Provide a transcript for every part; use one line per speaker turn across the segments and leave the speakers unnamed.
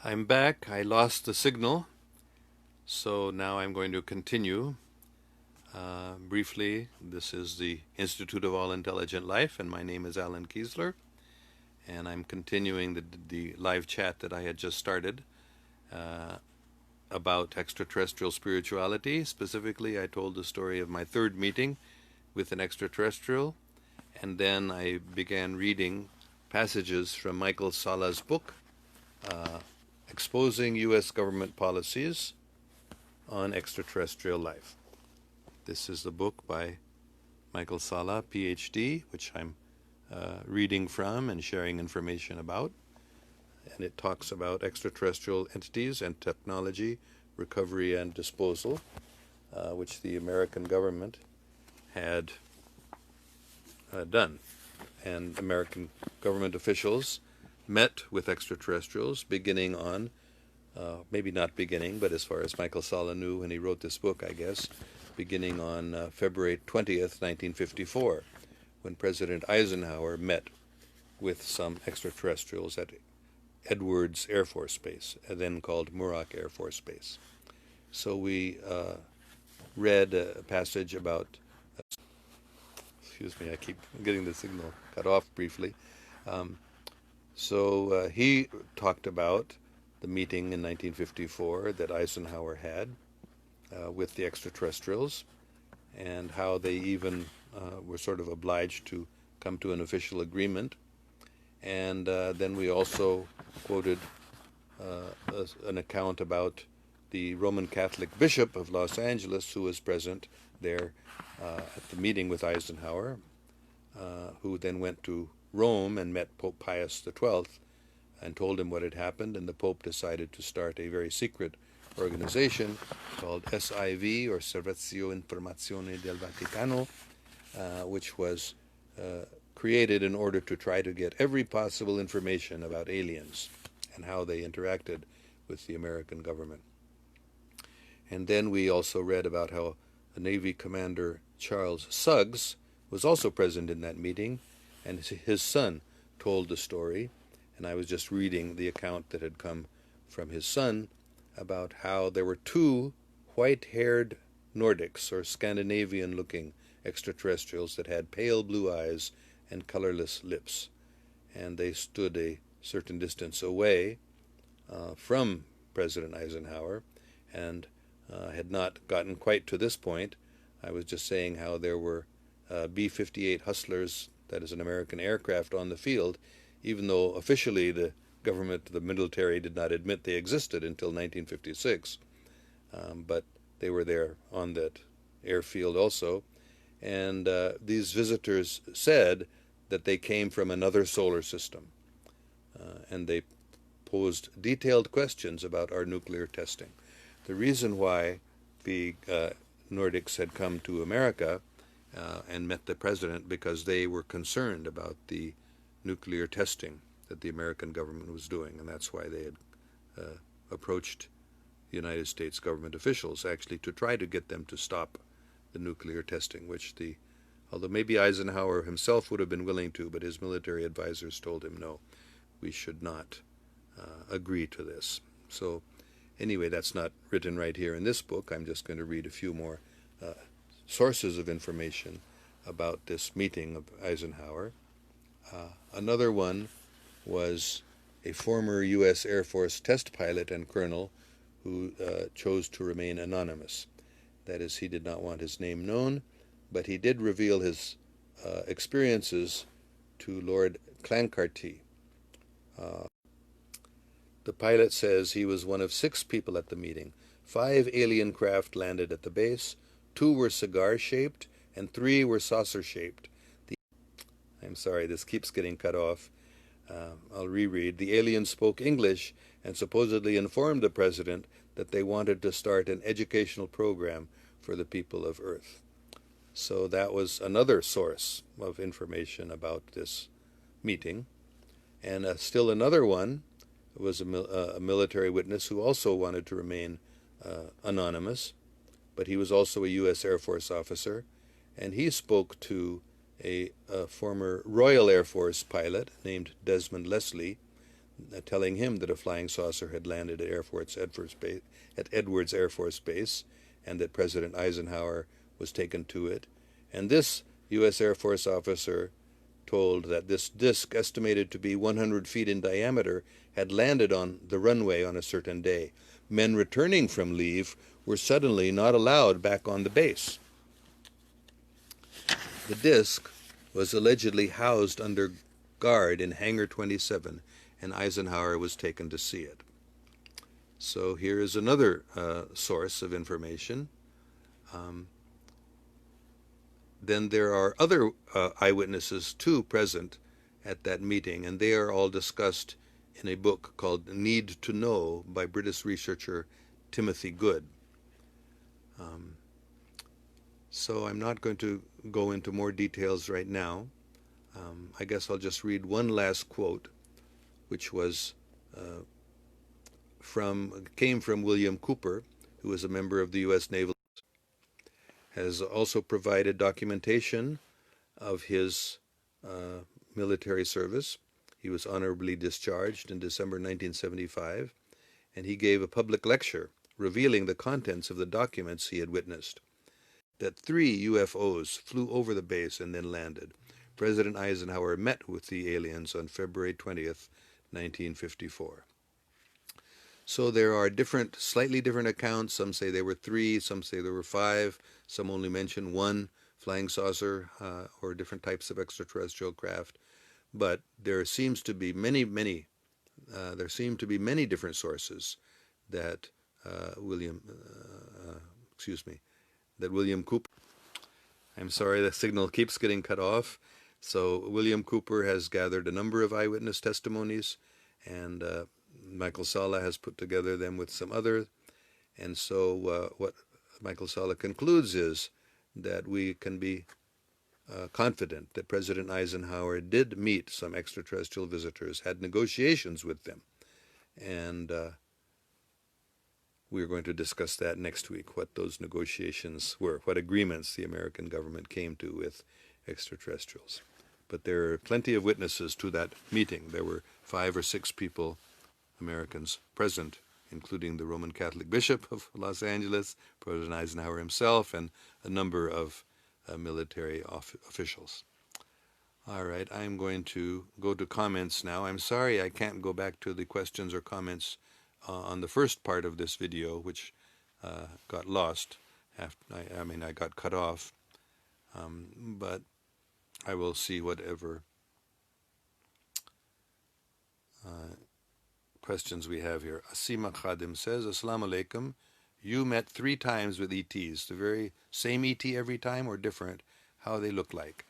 I'm back. I lost the signal, so now I'm going to continue. Briefly, this is the Institute of All Intelligent Life, and my name is Allan Keislar, and I'm continuing the live chat that I had just started about extraterrestrial spirituality. Specifically, I told the story of my third meeting with an extraterrestrial, and then I began reading passages from Michael Salla's book, Exposing U.S. Government Policies on Extraterrestrial Life. This is the book by Michael Salla, PhD, which I'm reading from and sharing information about. And it talks about extraterrestrial entities and technology, recovery and disposal, which the American government had done. And American government officials met with extraterrestrials beginning on, maybe not beginning, but as far as Michael Salla knew when he wrote this book, I guess, beginning on February 20th, 1954, when President Eisenhower met with some extraterrestrials at Edwards Air Force Base, then called Muroc Air Force Base. So we read a passage about, excuse me, I keep getting the signal cut off briefly. So he talked about the meeting in 1954 that Eisenhower had with the extraterrestrials, and how they even were sort of obliged to come to an official agreement. And then we also quoted an account about the Roman Catholic Bishop of Los Angeles, who was present there at the meeting with Eisenhower, who then went to Rome and met Pope Pius XII and told him what had happened, and the Pope decided to start a very secret organization called SIV, or Servizio Informazione del Vaticano, which was created in order to try to get every possible information about aliens and how they interacted with the American government. And then we also read about how Navy Commander Charles Suggs was also present in that meeting, and his son told the story, and I was just reading the account that had come from his son about how there were two white-haired Nordics, or Scandinavian-looking extraterrestrials that had pale blue eyes and colorless lips, and they stood a certain distance away from President Eisenhower, and had not gotten quite to this point. I was just saying how there were B-58 Hustlers, that is an American aircraft, on the field, even though officially the government, the military, did not admit they existed until 1956. But they were there on that airfield also. And these visitors said that they came from another solar system. And they posed detailed questions about our nuclear testing. The reason why the Nordics had come to America and met the president, because they were concerned about the nuclear testing that the American government was doing, and that's why they had approached the United States government officials, actually, to try to get them to stop the nuclear testing, which although maybe Eisenhower himself would have been willing to, but his military advisors told him, no, we should not agree to this. So anyway, that's not written right here in this book. I'm just going to read a few more sources of information about this meeting of Eisenhower. Another one was a former U.S. Air Force test pilot and colonel who chose to remain anonymous. That is, he did not want his name known, but he did reveal his experiences to Lord Clancarty. The pilot says he was one of 6 people at the meeting. 5 alien craft landed at the base, 2 were cigar-shaped, and 3 were saucer-shaped. I'm sorry, this keeps getting cut off. I'll reread. The aliens spoke English and supposedly informed the president that they wanted to start an educational program for the people of Earth. So that was another source of information about this meeting. And still another one was a military witness who also wanted to remain anonymous, but he was also a U.S. Air Force officer, and he spoke to a former Royal Air Force pilot named Desmond Leslie telling him that a flying saucer had landed at Edwards Air Force Base, and that President Eisenhower was taken to it. And this U.S. Air Force officer told that this disk, estimated to be 100 feet in diameter, had landed on the runway on a certain day. Men returning from leave were suddenly not allowed back on the base. The disk was allegedly housed under guard in Hangar 27, and Eisenhower was taken to see it. So here is another source of information. Then there are other eyewitnesses too present at that meeting, and they are all discussed in a book called Need to Know by British researcher Timothy Good. So I'm not going to go into more details right now. I guess I'll just read one last quote, which was came from William Cooper, who was a member of the U.S. Naval, has also provided documentation of his military service. He was honorably discharged in December 1975, and he gave a public lecture revealing the contents of the documents he had witnessed. That 3 UFOs flew over the base and then landed. President Eisenhower met with the aliens on February 20th, 1954. So there are slightly different accounts. Some say there were 3, some say there were 5, some only mention 1 flying saucer or different types of extraterrestrial craft. But there seems to be many different sources that William Cooper. I'm sorry, the signal keeps getting cut off. So William Cooper has gathered a number of eyewitness testimonies, and Michael Salla has put together them with some others. And so what Michael Salla concludes is that we can be confident that President Eisenhower did meet some extraterrestrial visitors, had negotiations with them, and we're going to discuss that next week, what those negotiations were, what agreements the American government came to with extraterrestrials. But there are plenty of witnesses to that meeting. There were 5 or 6 people, Americans, present, including the Roman Catholic Bishop of Los Angeles, President Eisenhower himself, and a number of military officials. All right, I'm going to go to comments now. I'm sorry I can't go back to the questions or comments on the first part of this video, which got lost. I got cut off, but I will see whatever questions we have here. Asima Khadim says, Assalamu alaikum. You met 3 times with ETs. The very same ET every time or different? How they look like?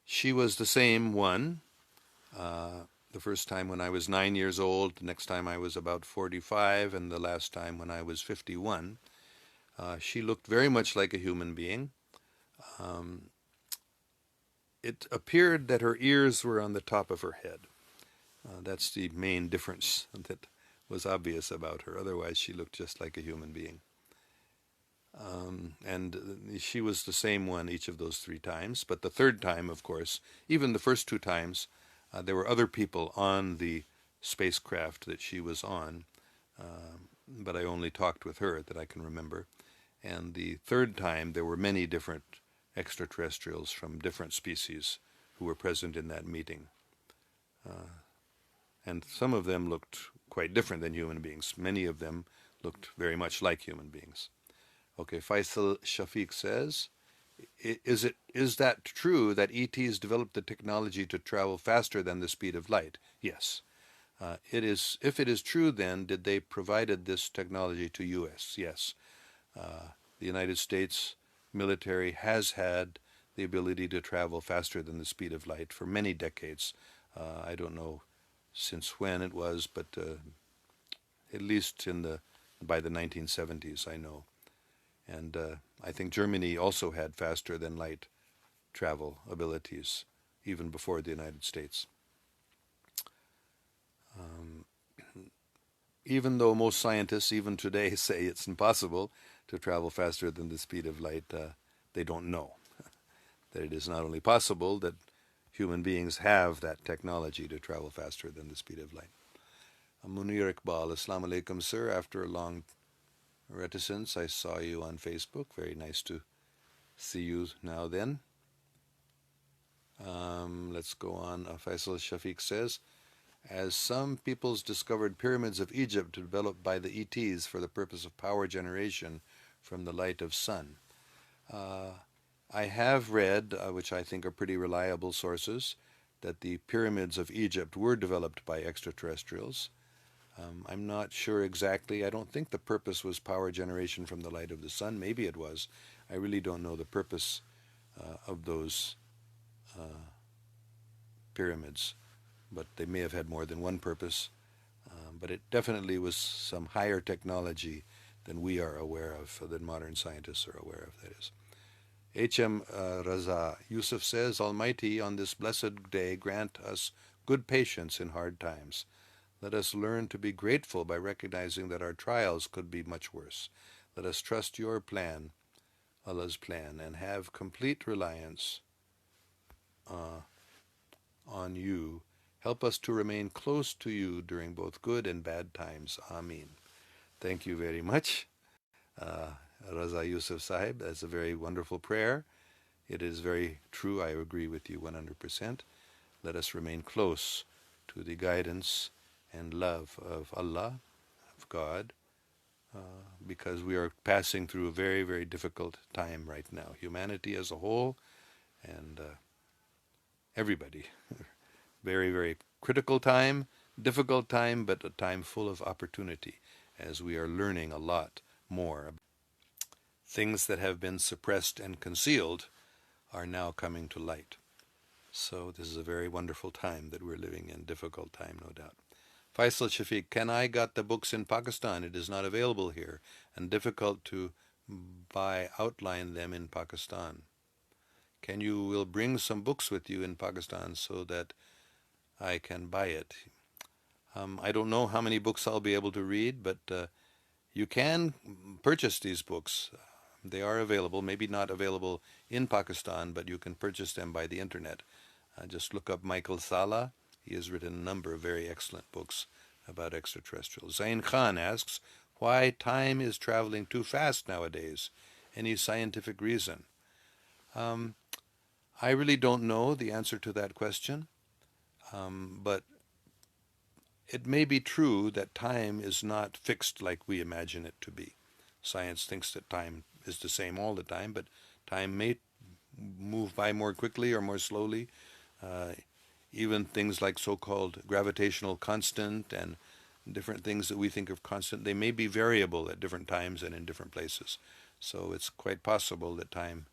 She was the same one. The first time when I was 9 years old, the next time I was about 45, and the last time when I was 51. She looked very much like a human being. It appeared that her ears were on the top of her head. That's the main difference that was obvious about her. Otherwise, she looked just like a human being. And she was the same one each of those 3 times. But the third time, of course, even the first 2 times, there were other people on the spacecraft that she was on, but I only talked with her that I can remember. And the third time, there were many different extraterrestrials from different species who were present in that meeting. And some of them looked quite different than human beings. Many of them looked very much like human beings. Okay, Faisal Shafiq says, is that true that ETs developed the technology to travel faster than the speed of light? Yes. It is. If it is true, then did they provided this technology to U.S.? Yes. The United States military has had the ability to travel faster than the speed of light for many decades. I don't know since when it was, but at least by the 1970s, I know. And I think Germany also had faster than light travel abilities, even before the United States. Even though most scientists, even today, say it's impossible to travel faster than the speed of light, they don't know that it is not only possible, that human beings have that technology to travel faster than the speed of light. Munir Iqbal, Assalamu alaikum, sir. After a long reticence, I saw you on Facebook. Very nice to see you now then. Let's go on. Faisal Shafiq says, as some peoples discovered pyramids of Egypt developed by the ETs for the purpose of power generation from the light of sun. I have read, which I think are pretty reliable sources, that the pyramids of Egypt were developed by extraterrestrials. I'm not sure exactly. I don't think the purpose was power generation from the light of the sun. Maybe it was. I really don't know the purpose of those pyramids, but they may have had more than one purpose. But it definitely was some higher technology than we are aware of, than modern scientists are aware of, that is. H.M. Raza Yusuf says, Almighty, on this blessed day, grant us good patience in hard times. Let us learn to be grateful by recognizing that our trials could be much worse. Let us trust your plan, Allah's plan, and have complete reliance on you. Help us to remain close to you during both good and bad times. Ameen. Thank you very much, Raza Yusuf Sahib. That's a very wonderful prayer. It is very true. I agree with you 100%. Let us remain close to the guidance and love of Allah, of God, because we are passing through a very, very difficult time right now. Humanity as a whole and everybody. Very, very critical time, difficult time, but a time full of opportunity as we are learning a lot more. Things that have been suppressed and concealed are now coming to light. So this is a very wonderful time that we're living in, difficult time, no doubt. Faisal Shafiq, can I got the books in Pakistan? It is not available here and difficult to buy, outline them in Pakistan. Can you will bring some books with you in Pakistan so that I can buy it? I don't know how many books I'll be able to read, but you can purchase these books. They are available, maybe not available in Pakistan, but you can purchase them by the internet. Just look up Michael Salla. He has written a number of very excellent books about extraterrestrials. Zain Khan asks, why time is traveling too fast nowadays? Any scientific reason? I really don't know the answer to that question, but it may be true that time is not fixed like we imagine it to be. Science thinks that time is the same all the time, but time may move by more quickly or more slowly. Even things like so-called gravitational constant and different things that we think of constant, they may be variable at different times and in different places. So it's quite possible that time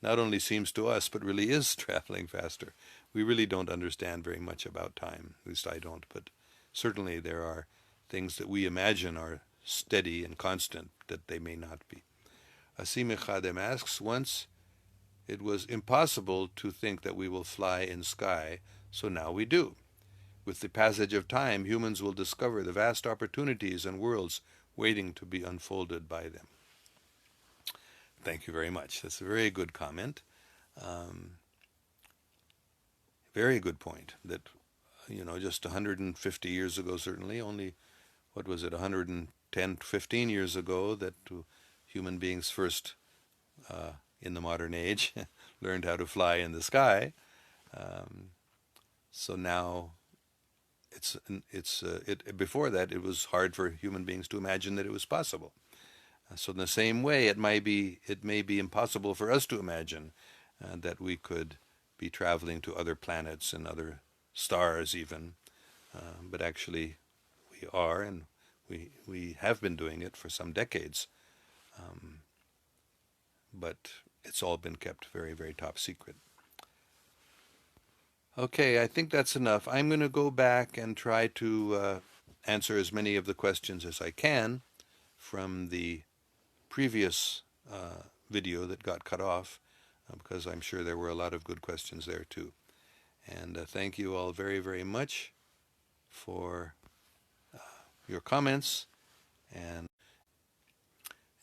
not only seems to us, but really is traveling faster. We really don't understand very much about time, at least I don't, but certainly there are things that we imagine are steady and constant that they may not be. Asimi Khadem asks, once it was impossible to think that we will fly in sky, so now we do. With the passage of time, humans will discover the vast opportunities and worlds waiting to be unfolded by them. Thank you very much. That's a very good comment. Very good point that, just 150 years ago, certainly, only, 110, 15 years ago that human beings first, in the modern age, learned how to fly in the sky. So now, before that, it was hard for human beings to imagine that it was possible. So in the same way, it may be impossible for us to imagine that we could be traveling to other planets and other stars even, but actually we are, and we have been doing it for some decades. But it's all been kept very, very top secret. Okay, I think that's enough. I'm going to go back and try to answer as many of the questions as I can from the previous video that got cut off, because I'm sure there were a lot of good questions there too. And thank you all very, very much for your comments. And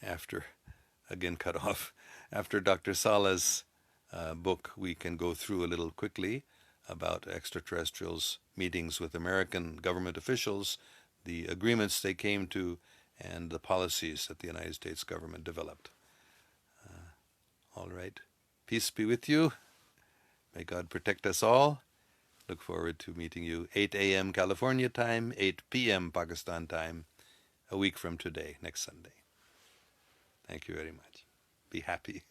after, again cut off, after Dr. Salla's book, we can go through a little quickly. about extraterrestrials' meetings with American government officials, the agreements they came to, and the policies that the United States government developed. All right. Peace be with you. May God protect us all. Look forward to meeting you 8 a.m. California time, 8 p.m. Pakistan time, a week from today, next Sunday. Thank you very much. Be happy.